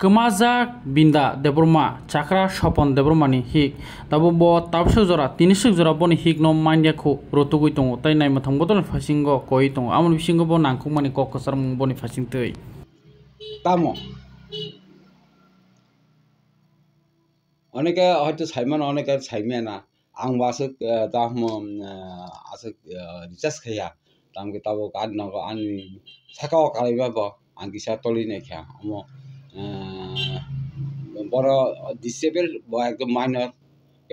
Kemajak binda deborma chakra sopon debormani hik tabo bo tabsuk jora tinisuk jora boni hik no manya khu rotugui tongo tai nai mathang bodol fasingo koi tongo amon bisingo bo nangkukmani kok kasar mung boni fasing tei tamo অনেকে হয়তো সাইমান অনেকে সাইমে না আং বাসক তাম আসক recharge খাইয়া তামকে তাবো কাদ নগো আনি সাকাও কালাইবা ব আং কিসা তলি নাই খেয়া আমো বড় ডিসেবল ব একদম মাইনর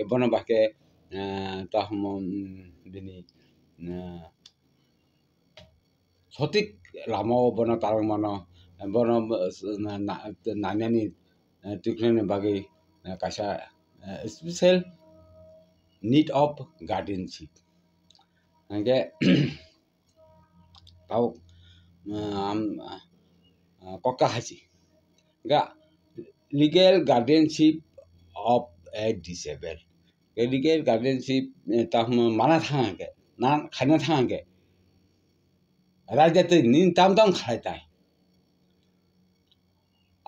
এবন বাকে তাহম বিনি সঠিক লামাও বন তারং মানো বন নানিয়ানি টিকলেনে বাকি kaisa special need of guardianship angke tau kokka haji ga legal guardianship of a disabled legal guardianship ta mana thangke na khaina thangke rajate nin tam tam khai tai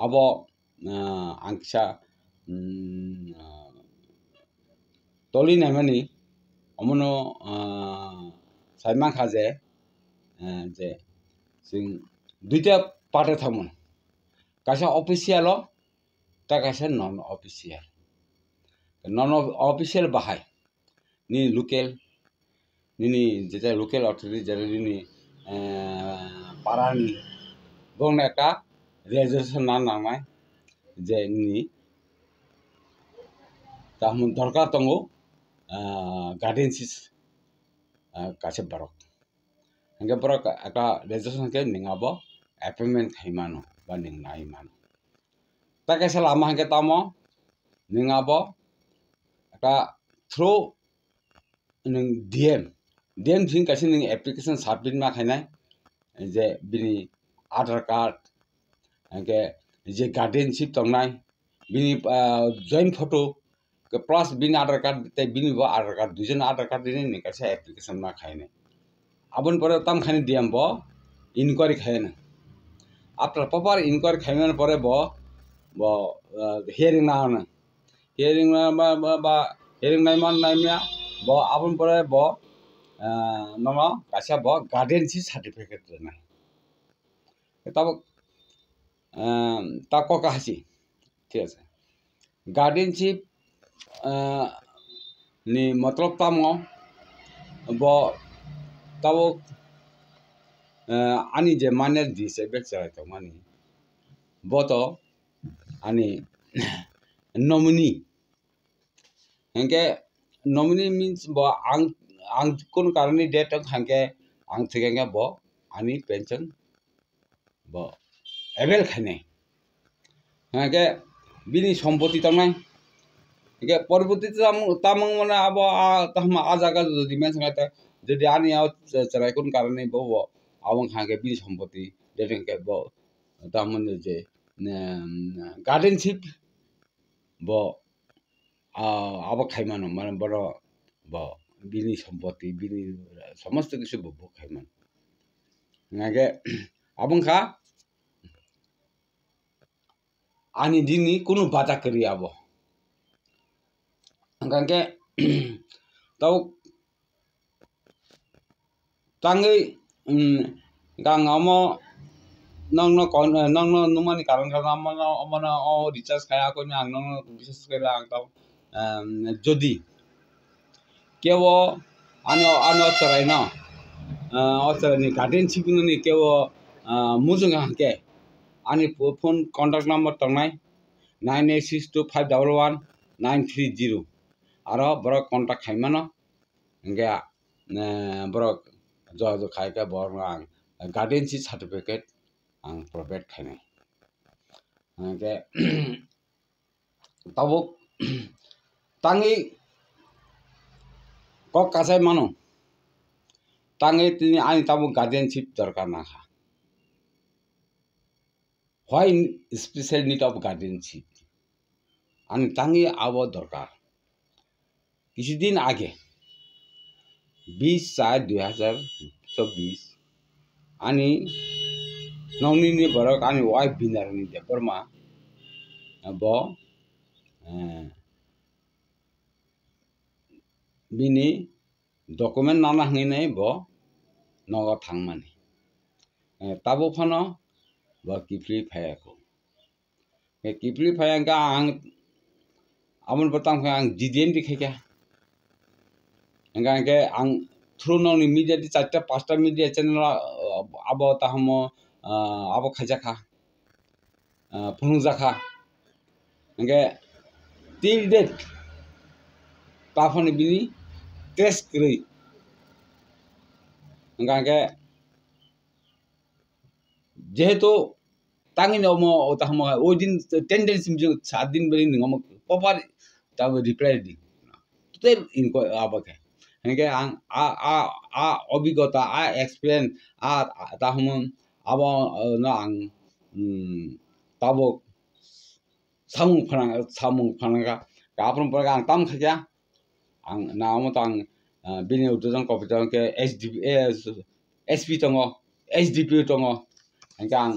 abo angsa toli naimani omono saimang khaje je sing duita parte thamon kaisa official ta kaisa non official bahai ni local ni jeta local authority jare ni parani bong ekta registration na nangnai je ni tahun dorkar tongo guardianship kaise borok hingga borok aka registration ke ningabo appointment khaimano ba ningnai mano ta kaisa lama hingga tamo ningabo aka through ning dm thing kaise ning application submit ma khainai je bini aadhaar card hingga je guardianship tongnai bini joint photo plus bini aadhaar card te bini bo aadhaar card duijon aadhaar card ni ni kaisa application ma khaine abon pore tam khani diam bo inquiry khaine after proper inquiry khaine pore bo hearing na ba hearing nai man nai mya bo abon pore bo nono kaisa bo guardianship certificate renai tabo ta koka hasi ঠিক আছে guardianship ni matlab tamo bo tabo ani je maner disabled charai to mani bo to ani nominee hengke nominee means bo ang kon karani date hangke ang thigenge bo ani pension bo avail khane hangke bini সম্পত্তি tongnai hingke পরবর্তী tamang mana abo tahma ajaga jodi mensa যদি ani charai kon karani bo abang hangke bini সম্পত্তি detengke bo tamane je guardianship bo abo khaimano mane boro bo bini সম্পত্তি bini সমস্ত কিছু bo khaimano hingke abang kha ani dini kunu bata kari abo angke tau tangai gang amo nang no numani karon amana o recharge kaya ko ni ang nang বিশেষ করে ang tau jodi kewo ano charai na charai ni guardianship ni kewo mujung hangke ani phone contact number tongnai 9862511930 aro borok contact khaimano hingke borok jo khaika borok ang guardianship certificate ang provide khainai hingke tabo tangi kok kasai mano tangi tini ani tabo guardianship dorkar na kha why special need of guardianship ani tangi abo dorkar কিছুদিন আগে 20/4/2024 ani nongni ni borok ani wife binarni de borma bo bini document nana hingine bo nogo thangmani tabo phano bo kipli phayako kipli phayanga ang amon batang ang jidien dikhaya engke ang through nong media di 4-5টা media channel abo tahmo abo khajaka phungjaka engke till date taphone bini test kri engke jehetu tangin omo tahmo odin tendency 7 din beri ngom proper tab reply di total inko abake engke ang a obigota a explain a tahmo abo no ang tabo samung phananga kapron praga ang tam khya ang naamo tang bini utujan computer ke sp tongo sdp tongo engke ang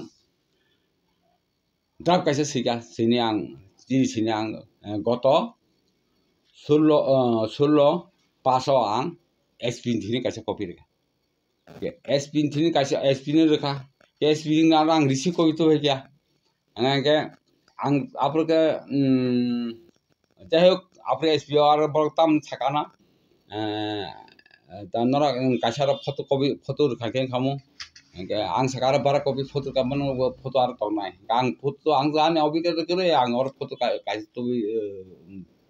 draft kaisa sika sini ang sini ang goto 16 paso ang sp thini kaisa copy reka sp thini kaisa sp ne reka sp na ang receive kobi to hekya angke ang aprke jai hok apre sp ar bortam thakana tanora kaisa photo reka ke khamu ang sakara bara copy photo kaman photo ar tonai ang photo ang jane obike kore ang or photo kai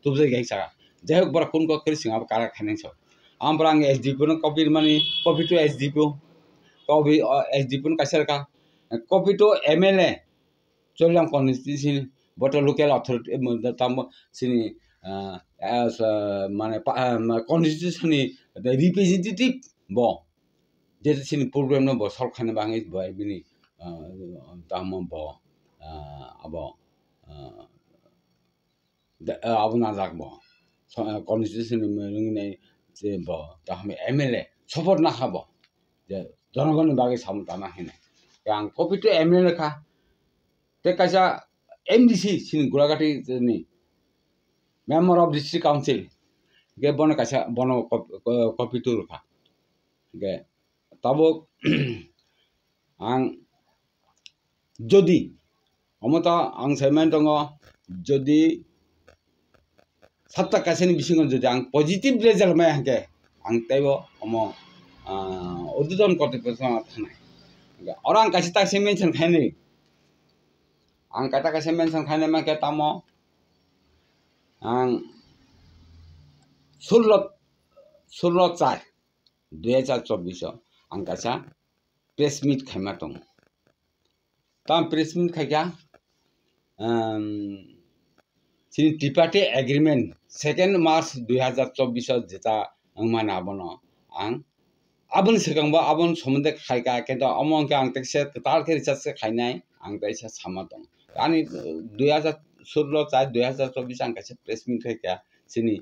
to je gai saka jai hok bara kun ko kri singa kara khanen so ambra ang sdp no copy mani copy to sdp copy sdp no kaisa ka copy to mla cholam constitution boto local authority tam sini as mane constitution ni representative bo যেটা sini program no bo sorkhane bangi bo bini tamo bo abo abo na jakbo constitution ni nei je bo tahme mla support na khabo je জনগণ বাগে samtana hine yang copy to mla kha te kaisa mdc sini guragati ni member of district council ge bono kaisa bono copy to kha ge tabo ang jodi omota ang semen tongo jodi 7টা kaisani bisingon jodi ang positive result mai hake ang taibo omo udujon korte persona thanai orang kaisa tak mention khaini ang kata kaisa mention khaine ma ke tamo ang 16/4/2024 ang kaisa press meet khaima tong tam press meet khaikya sini tripartite agreement 2 March 2024 jeta angmana abono ang abon sekangba abon somonde khaika kento among ang tekse tal ke research khainai ang taisa samatong ani 2016/4/2024 ang kaisa press meet khaikya sini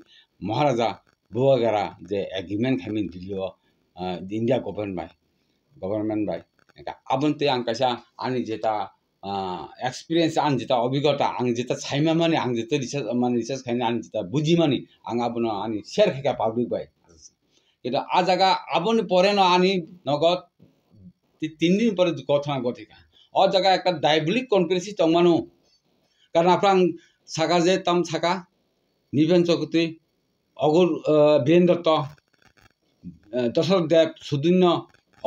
Maharaja Buwagara je agreement khamin dilio India government by abon te ang kaisa ani jeta experience ang jeta obigota ang jeta chaima mani ang jeta research khaina ang jeta buji mani ang abono ani share khaika public by কিন্তু আ জায়গা আপনি পরে না আনি নগদ 3 দিন পরে কথা গঠিকা অ জায়গা একটা ডায়াবলিক কনফারেন্স তংমানো কারণ আপনার সাকা যে তাম সাকা নিবেন চকতি অগুর বীরেন দত্ত দশরথ দেব সুদিন্য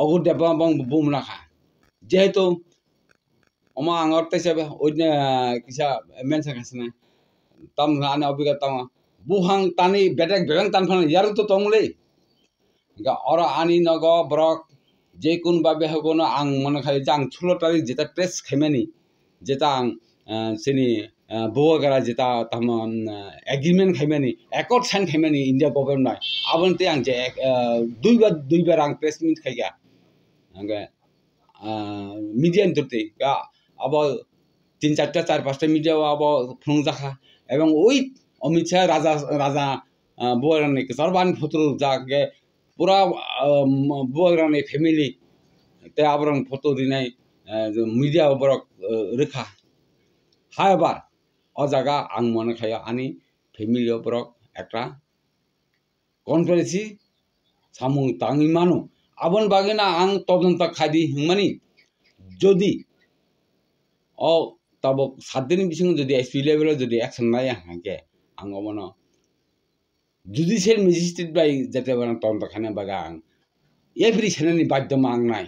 অগুর দেব এবং বুমরাখা যেহেতু অমা আঙর হিসাবে ওই কিসা মেনশন আছে না তাম আনে অভিজ্ঞতা বুহাং টানি বেটেক বেবেং টানফান ইয়ারও তো তংলে ora ani nogo brok je kun babe hogono ang mone khai jang 16 tarik jeta press khaimani jeta ang sini Buwagara jeta tamon agreement khaimani accord sign khaimani India government abonte ang je দুইবার ang press meet khaiga angge media enturte ga abo 3-4টা 4-5টা media abo phungjakha ebong oi Amit Shah raja Buwagara ni sarban photo jage पूरा Buwagara ni family te abrang photo dinai media obrok rekha however o jaga ang mone khaya ani family borok ekta conspiracy samung tangi manu abon bagina ang todonta khadi hingmani jodi o tabo 7 din bising jodi SP level jodi action naya hangke ang omono judicial magistrate by jate bana todonta khane baga ang every senani baddama ang nai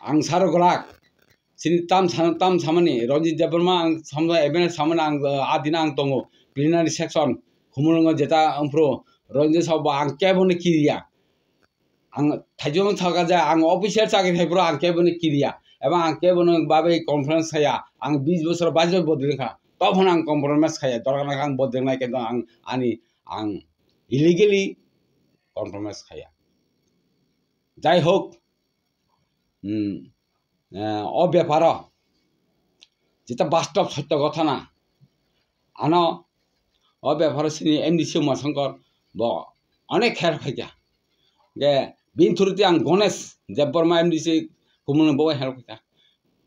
ang saro golak sini tam samani Ranjit Devarma ang samda event samana ang adina ang tongo plenary section humulunga jeta ampro Ranjit Sabha ang kebone kiriya ang thajong thagaja ang official chakri hebro ang kebone kiriya এবং ang kebone babe conference khaya ang 20 বছর 22 বছর kha তখন ang compromise khaya দরকার ang বদল নাই কিন্তু ang ani ang illegally compromise khaya যাই হোক ও ব্যাপার যেটা বাস্তব সত্য কথা না আনো ও ব্যাপার সিনি MDC উমাশঙ্কর ব অনেক খেয়াল খাইয়া যে বিন থুরুতে আং গণেশ দেববর্মা MDC কুমুন বই হেল্প খাইয়া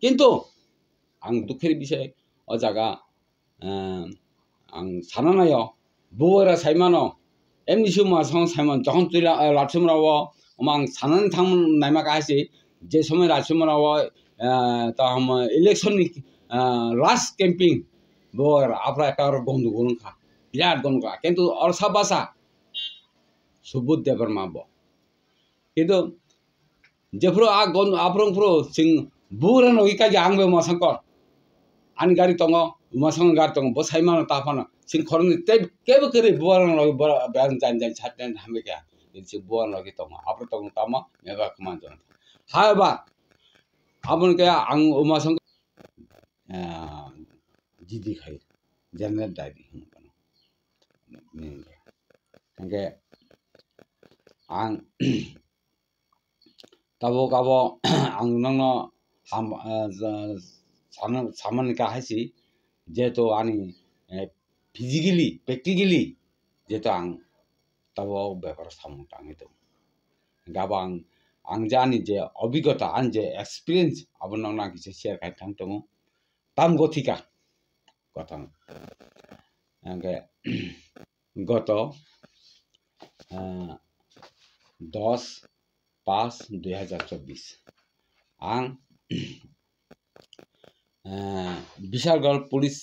কিন্তু আং দুঃখের বিষয় ও জায়গা আং সানানায় বউরা সাইমানো MDC উমাশঙ্কর সাইমান যখন তুই লাটসুমরাও আং সানানি থাম নাইমা কাহাইছে যে সময় লাটসুমরাও তা ইলেকশন লাস্ট ক্যাম্পিং বউর আপরা একটা গন্ডগোল খা বিরাট গন্ডগোল কিন্তু অর্সা বাসা সুবুধ দেববর্মা ব কিন্তু যেফ্রো আপ্রংফ্রো সিং বুরা নগিকা যে আংবে উমাশঙ্কর আনি গাড়ি তঙ্গ উমাশঙ্কর গাড়ি তঙ্গ ব সাইমানো তাফানো সিং খরনি কেবে করে বুরা নগি বেন জান জান ছাটেন হামবে কা ইনসি বুরা নগি তঙ্গ আপর তঙ্গ তামা মেবা কমান জন হাবা আপন কে আং উমাশঙ্কর জিদি খাই general diary hingke ang tabo kabo ang nangno samani ka haisi jeto ani physically practically jeto ang tabo byapar samung tangi to gabang ang jani je obhigota an je experience abon nangna kise share kai thang tongo tam gothika কথা গত 10/5/2024 आं Bishalgarh police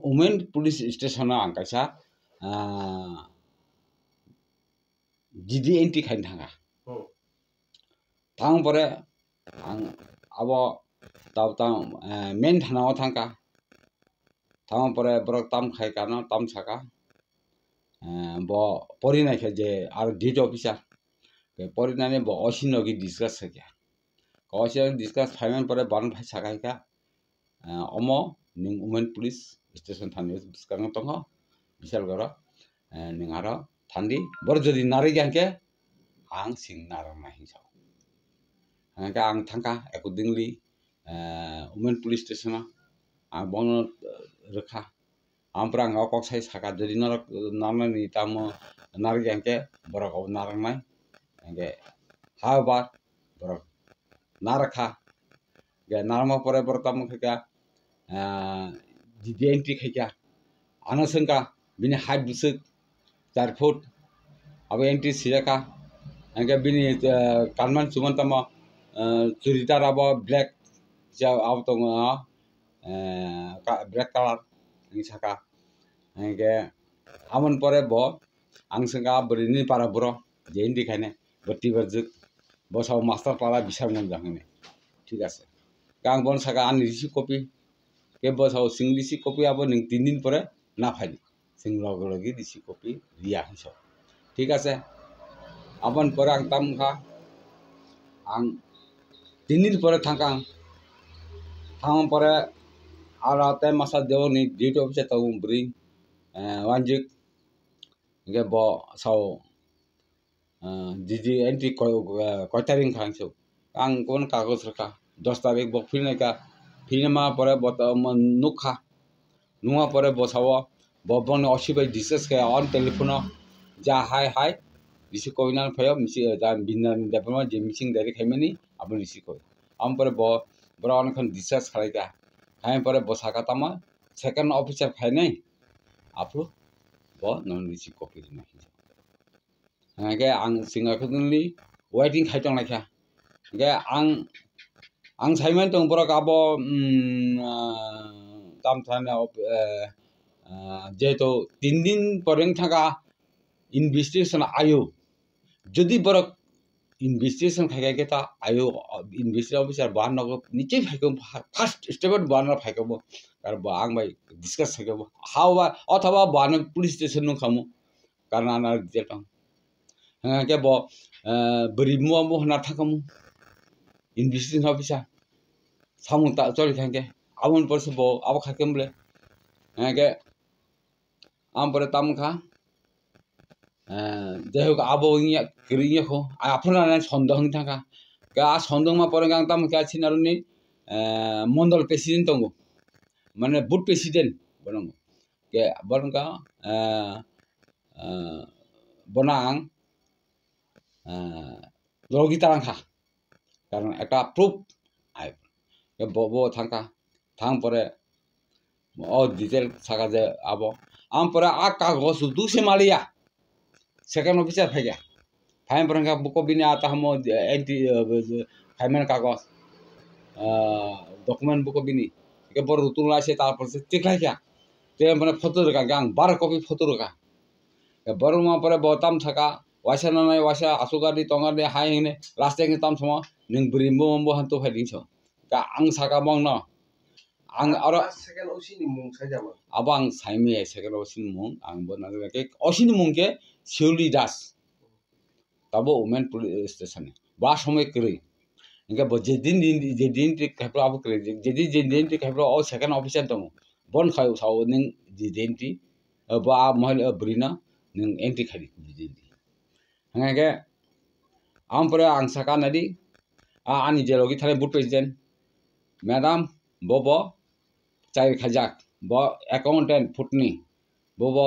women police station आं काisa GD entry खाइन थांगा थांग परे आं abo tab main thanao thangka थांग परे book ताम खाइका न ताम साका ब परिनाय के जे आरो डिट ऑफिसर के परिनाने ब असिनगि डिस्कस सके कौशल डिस्कस फाइनल परे बान फाइ साकाइका अमो निं वुमेन पुलिस स्टेशन थाने बिस्कांग तंग बिशालगढ़ निं आरो थांदी बर जदि नारि गांके आं सिं नारना हिसाव हांका आं थांका अकॉर्डिंगली वुमेन पुलिस स्टेशन आं बन रखा आमप्रांग अकक साइ साका जदि नारनानि ताम नारि गांके बरक नारनाय हंगे हाबा बरक नारखा गे नारमा परे बर ताम खका GD एंट्री खैका आनसंका बिनि हाइट बुसुक 4 फुट अब एंट्री सिराका हंगे बिनि कानमान सुमन ताम चुरिदार अब ब्लैक जा अब तो ब्लैक कलर नि साका हंगे आमन परे ब आंसंगा बरिनि पारा ब्रो जे एंट्री खाने बत्ती बरजुक बसाव मास्टर पाला बिसार मन जाहने ठीक আছে गांग बन साका आन रिसीव कॉपी के बसाव सिंग रिसीव कॉपी अब निं 3 दिन परे ना फाइली सिंग लगे रिसीव कॉपी रिया हिसो ठीक আছে अपन परे आं तामखा आं 3 दिन परे थांका थांग परे आरा ते मासा देवनि डिट ऑफिस ताउ ब्रिं वानजिक गे ब साव GD एंट्री कय तारिख खांसो आं कोन कागज रखा 10 तारिख ब फिरनायका फिरमा परे ब नुखा नुवा परे बसाव बबन असिबाय डिस्कस के ऑन टेलीफोन जा हाय रिसीव कोइना फयो मिसि जा बिनन देबमा जे मिसिं दाइरेक्ट खाइमानि आबो रिसीव को आम परे ब ब्राउन खन डिस्कस खालायका हाय परे बसाका तामा second officer khai approve bo non receive copy ni ke ang singa khudunli waiting khaitong naikha ke ang saiman tong borok abo tam thana jeto 3 din poreng thaka investigation ayo যদি borok investigation khai ke ta ayo investigation officer ban no niche phaikom first step ban no phaikom kar ba ang bai discuss phaikom how অথবা ban police station no khamu karna na jetong ke bo beri mu hna thakamu investigation officer samun ta chori khangke abon porse bo abo khakem ble ke am pore tam kha যাইহোক আবো ইয়া করিয়া খো আপনারা সন্দেহ থাকা কা সন্দেহ মা পরে গাং তাম কা ছিনারুনি মন্ডল প্রেসিডেন্ট দङ মানে বুট প্রেসিডেন্ট বরং কে বরং কা বনাং লগি তারাংখা কারণ একটা প্রুফ আই কে ববো থাকা থাং পরে ও ডিটেল থাকা যে আবো আম পরে আ কাগজ দুসে Malia second officer phaiga phaim porangka buko bini ata hamo anti phaimana kagos document buko bini ke bor rutul ase tarpor se tiklai kya te mane photo reka gang 12 copy photo reka ke bor ma pore botam thaka wasa na nai wasa asugadi tongadi hai hine last time tam samo ning brimbo mombo hanto phaiding so ka ang saka mong no ang aro second oc ni mung sajama abang saimi second oc ni mung ang bona ke oc ni mung ke শিউলি দাস তাবো women police স্টেশনে বা সময় করে Inca যেদিন খাইপ্র আবো করে যেদিন খাইপ্র ও second officer দङ বন খাই সাও নিং যেদিন বা মহিলা ব্রিনা নিং এন্ট্রি খাই যেদিন হাঙ্গাকে আমপরে আং সাকা নাদি আনি জেলগি থানে বুট প্রেসিডেন্ট ম্যাডাম বব চাই খাজাক ব accountant ফুটনি Bob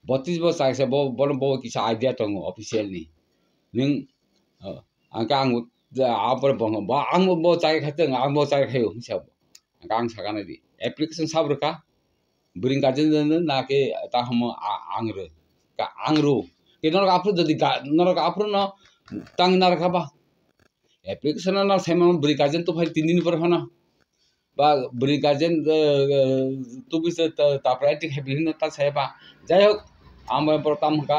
32 bos sai se bo bo kisa idea tong official ni ning ang apor bong ba ang bo chai khateng ang bo chai khayo sab ang sagana di application sabrka bring gajen na ke ta hum angre ka angru ke nor apro jodi nor apro no tang nar khaba application na sema bring gajen to bhai 3 din por hona বা bring gajen tu bis ta practice he বিভিন্ন ta seba jai hok আমরা প্রথম কা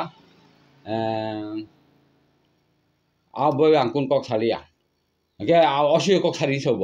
আবো আঙ্কুন cock সালিয়া কে অসিয় cock সারি সব